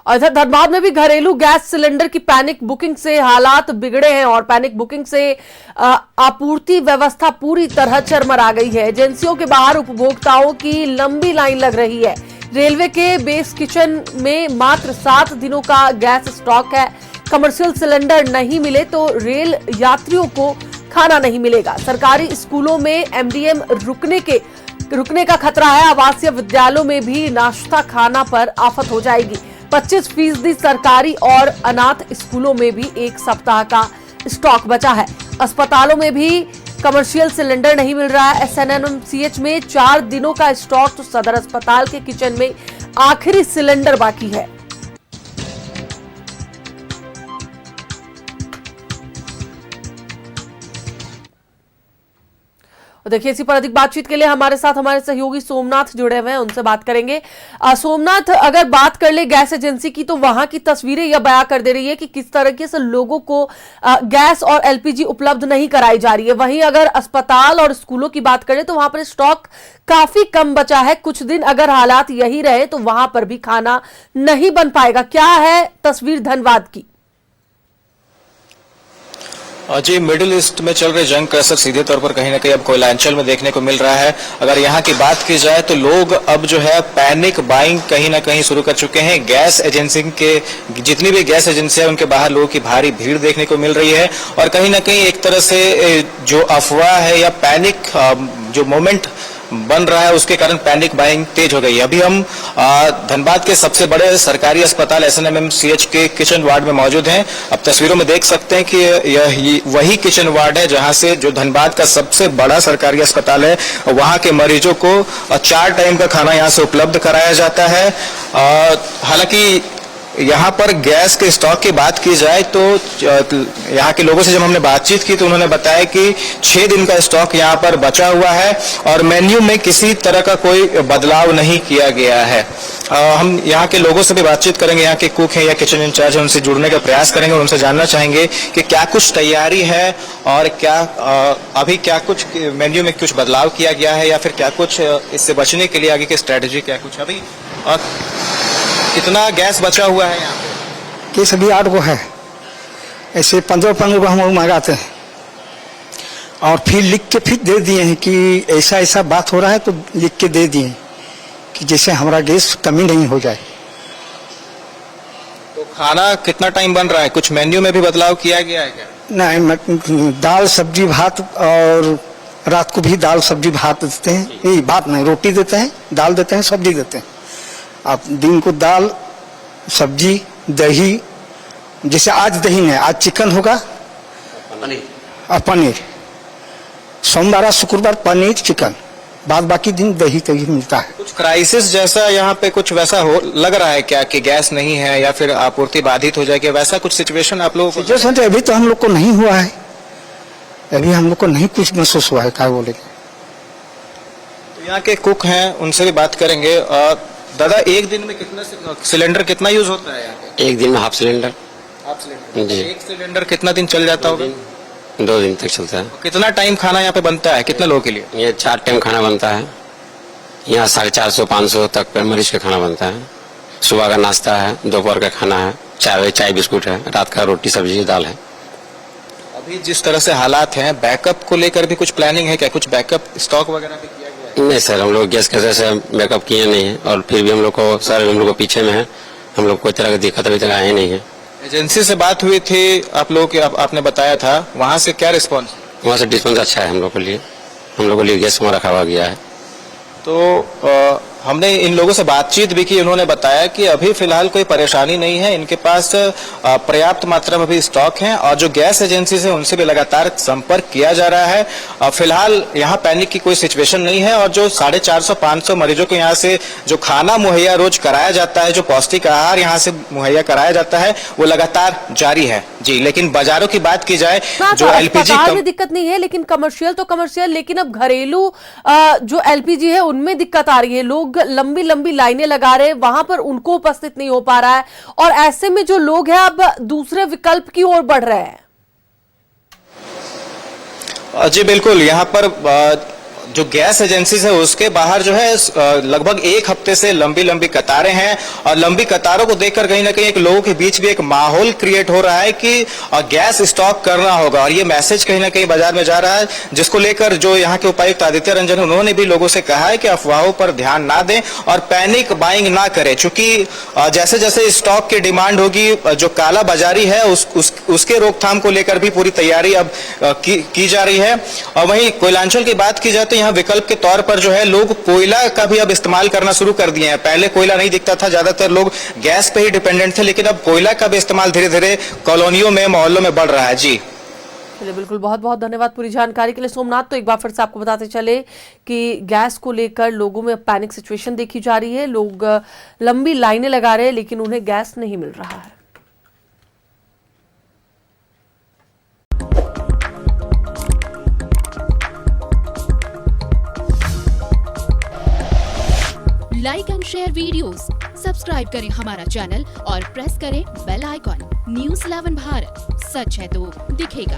और इधर धनबाद में भी घरेलू गैस सिलेंडर की पैनिक बुकिंग से हालात बिगड़े हैं और पैनिक बुकिंग से आपूर्ति व्यवस्था पूरी तरह चरमरा गई है। एजेंसियों के बाहर उपभोक्ताओं की लंबी लाइन लग रही है। रेलवे के बेस किचन में मात्र 7 दिनों का गैस स्टॉक है। कमर्शियल सिलेंडर नहीं मिले तो रेल यात्रियों को खाना नहीं मिलेगा। सरकारी स्कूलों में एमडीएम रुकने का खतरा है। आवासीय विद्यालयों में भी नाश्ता खाना पर आफत हो जाएगी। 25% सरकारी और अनाथ स्कूलों में भी 1 सप्ताह का स्टॉक बचा है। अस्पतालों में भी कमर्शियल सिलेंडर नहीं मिल रहा है। एसएनएमसीएच में 4 दिनों का स्टॉक तो सदर अस्पताल के किचन में आखिरी सिलेंडर बाकी है। देखिए, इसी पर अधिक बातचीत के लिए हमारे साथ हमारे सहयोगी सोमनाथ जुड़े हुए हैं, उनसे बात करेंगे। सोमनाथ, अगर बात कर ले गैस एजेंसी की तो वहां की तस्वीरें यह बयां कर दे रही है कि किस तरीके से लोगों को गैस और एलपीजी उपलब्ध नहीं कराई जा रही है। वहीं अगर अस्पताल और स्कूलों की बात करें तो वहां पर स्टॉक काफी कम बचा है। कुछ दिन अगर हालात यही रहे तो वहां पर भी खाना नहीं बन पाएगा। क्या है तस्वीर धनबाद की? जी, मिडिल ईस्ट में चल रहे जंग का असर सीधे तौर पर कहीं ना कहीं अब कोयलांचल में देखने को मिल रहा है। अगर यहाँ की बात की जाए तो लोग अब जो है पैनिक बाइंग कहीं ना कहीं शुरू कर चुके हैं। गैस एजेंसी के जितनी भी गैस एजेंसियां उनके बाहर लोगों की भारी भीड़ देखने को मिल रही है और कहीं ना कहीं एक तरह से जो अफवाह है या पैनिक जो मोमेंट बन रहा है उसके कारण पैनिक बाइंग तेज हो गई है। अभी हम धनबाद के सबसे बड़े सरकारी अस्पताल एसएनएमसीएच के किचन वार्ड में मौजूद हैं। अब तस्वीरों में देख सकते हैं कि यह वही किचन वार्ड है जहां से जो धनबाद का सबसे बड़ा सरकारी अस्पताल है वहां के मरीजों को 4 टाइम का खाना यहां से उपलब्ध कराया जाता है। हालांकि यहाँ पर गैस के स्टॉक की बात की जाए तो यहाँ के लोगों से जब हमने बातचीत की तो उन्होंने बताया कि 6 दिन का स्टॉक यहाँ पर बचा हुआ है और मेन्यू में किसी तरह का कोई बदलाव नहीं किया गया है। हम यहाँ के लोगों से भी बातचीत करेंगे, यहाँ के कुक हैं या किचन इंचार्ज हैं, उनसे जुड़ने का प्रयास करेंगे और उनसे जानना चाहेंगे कि क्या कुछ तैयारी है और क्या अभी क्या कुछ मेन्यू में कुछ बदलाव किया गया है या फिर क्या कुछ इससे बचने के लिए आगे की स्ट्रेटेजी क्या कुछ अभी कितना गैस बचा हुआ है यहाँ पे? केस अभी 8 गो है। ऐसे 15 गो हम लोग मंगाते हैं और फिर लिख के फिर दे दिए हैं कि ऐसा ऐसा बात हो रहा है, तो लिख के दे दिए कि जैसे हमारा गैस कमी नहीं हो जाए। तो खाना कितना टाइम बन रहा है? कुछ मेन्यू में भी बदलाव किया गया है क्या? नहीं, दाल सब्जी भात और रात को भी दाल सब्जी भात देते हैं। यही बात नहीं, रोटी देते हैं, दाल देते हैं, सब्जी देते हैं। आप दिन को दाल सब्जी दही, जैसे आज दही नहीं, आज चिकन होगा और पनीर। सोमवार शुक्रवार पनीर चिकन, बाद बाकी दिन दही तही मिलता है। कुछ क्राइसिस जैसा यहाँ पे कुछ वैसा हो लग रहा है क्या कि गैस नहीं है या फिर आपूर्ति बाधित हो जाएगी? वैसा कुछ सिचुएशन आप लोगों को? सिचुएशन अभी तो हम लोग को नहीं हुआ है, अभी हम लोग को नहीं कुछ महसूस हुआ है। क्या बोलेंगे? तो यहाँ के कुक हैं, उनसे भी बात करेंगे। दादा, एक दिन में कितना सिलेंडर कितना यूज होता है यहाँ पे? एक दिन में हाफ सिलेंडर जी। एक सिलेंडर कितना दिन चल जाता होगा? 2 दिन तक चलता है। कितना टाइम खाना यहाँ पे बनता है, कितने लोगों के लिए? ये 4 टाइम खाना बनता है। यहाँ 450-500 तक मरीज का खाना बनता है। सुबह का नाश्ता है, दोपहर का खाना है, चाय बिस्कुट है, रात का रोटी सब्जी दाल है। अभी जिस तरह से हालात हैं, बैकअप को लेकर भी कुछ प्लानिंग है क्या? कुछ बैकअप स्टॉक वगैरह भी किया गया है? नहीं सर, हम लोग गैस कैसे से बैकअप किए नहीं है और फिर भी हम लोग को सर हम लोग को पीछे में है, हम लोग कोई तरह की दिक्कत अभी तक आए नहीं है। एजेंसी से बात हुई थी आप लोग की, आपने बताया था, वहाँ से क्या रिस्पॉन्स? वहाँ से रिस्पॉन्स अच्छा है हम लोग के लिए गैस वहाँ रखा हुआ गया है। तो हमने इन लोगों से बातचीत भी की, उन्होंने बताया कि अभी फिलहाल कोई परेशानी नहीं है, इनके पास पर्याप्त मात्रा में भी स्टॉक है और जो गैस एजेंसी से उनसे भी लगातार संपर्क किया जा रहा है। फिलहाल यहाँ पैनिक की कोई सिचुएशन नहीं है और जो 450-500 मरीजों को यहाँ से जो खाना मुहैया रोज कराया जाता है, जो पौष्टिक आहार यहाँ से मुहैया कराया जाता है, वो लगातार जारी है जी। लेकिन बाजारों की बात की जाए, जो एलपीजी में दिक्कत नहीं है, लेकिन कमर्शियल तो कमर्शियल, लेकिन अब घरेलू जो एलपीजी है उनमें दिक्कत आ रही है। लोग लंबी लंबी लाइनें लगा रहे हैं, वहां पर उनको उपस्थित नहीं हो पा रहा है और ऐसे में जो लोग हैं अब दूसरे विकल्प की ओर बढ़ रहे हैं। जी बिल्कुल, यहाँ पर जो गैस एजेंसी है उसके बाहर जो है लगभग एक हफ्ते से लंबी लंबी कतारें हैं और लंबी कतारों को देखकर कहीं ना कहीं एक लोगों के बीच भी एक माहौल क्रिएट हो रहा है कि गैस स्टॉक करना होगा और ये मैसेज कहीं ना कहीं बाजार में जा रहा है, जिसको लेकर जो यहाँ के उपायुक्त आदित्य रंजन उन्होंने भी लोगों से कहा है कि अफवाहों पर ध्यान ना दें और पैनिक बाइंग ना करें, क्योंकि जैसे जैसे स्टॉक की डिमांड होगी जो काला बाजारी है उसके रोकथाम को लेकर भी पूरी तैयारी अब की जा रही है। और वहीं कोयलांचल की बात की जाए तो यहाँ विकल्प के तौर पर जो है लोग कोयला का भी अब इस्तेमाल करना शुरू कर दिए हैं। पहले कोयला नहीं दिखता था, ज्यादातर लोग गैस पे ही डिपेंडेंट थे, लेकिन अब कोयला का भी इस्तेमाल धीरे धीरे कॉलोनियों में मोहल्लों में बढ़ रहा है। जी चलिए, बिल्कुल, बहुत बहुत धन्यवाद पूरी जानकारी के लिए सोमनाथ। तो एक बार फिर से आपको बताते चले कि गैस को लेकर लोगों में पैनिक सिचुएशन देखी जा रही है। लोग लंबी लाइनें लगा रहे हैं लेकिन उन्हें गैस नहीं मिल रहा है। Like and share videos, subscribe करें हमारा चैनल और प्रेस करें बेल आइकॉन। न्यूज़ 11 भारत, सच है तो दिखेगा।